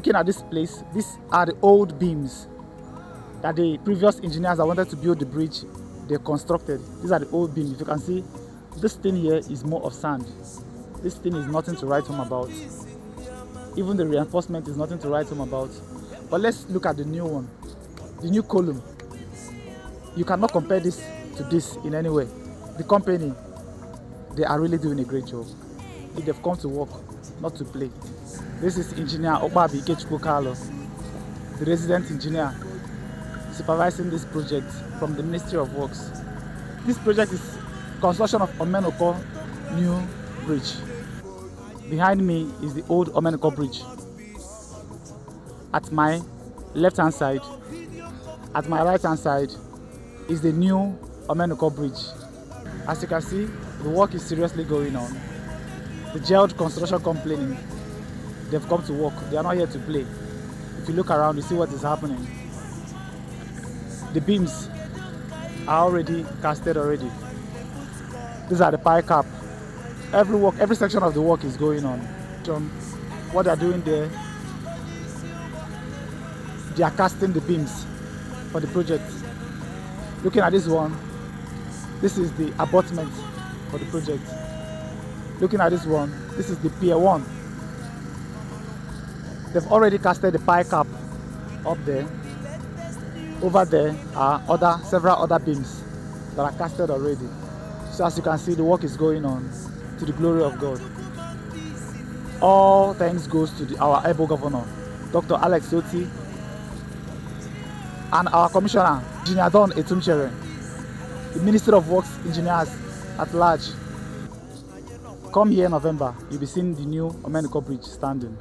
Looking at this place, these are the old beams that the previous engineers that wanted to build the bridge, they constructed. These are the old beams. If you can see, this thing here is more of sand. This thing is nothing to write home about. Even the reinforcement is nothing to write home about. But let's look at the new one, the new column. You cannot compare this to this in any way. The company, they are really doing a great job. They've come to work, not to play. This is Engineer Arochukwu, the resident engineer supervising this project from the Ministry of Works. This project is construction of OMENUKO new bridge. Behind me is the old OMENUKO bridge. At my left hand side, at my right hand side is the new OMENUKO bridge. As you can see, the work is seriously going on. The gelled construction company, they've come to work. They are not here to play. If you look around, you see what is happening. The beams are already casted already. These are the pie cap. Every section of the work is going on. What they are doing there, they are casting the beams for the project. Looking at this one, this is the abutment for the project. Looking at this one, this is the pier 1. They've already casted the pie cap up there. Over there are several other beams that are casted already. So as you can see, the work is going on to the glory of God. All thanks goes to our able governor, Dr. Alex Soti, and our commissioner, Engineer Don Etumchere, the Ministry of Works engineers at large. Come here in November, you'll be seeing the new OMENUKO bridge standing.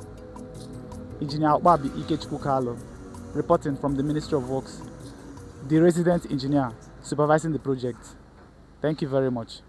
Engineer Arochukwu, reporting from the Ministry of Works, the resident engineer supervising the project. Thank you very much.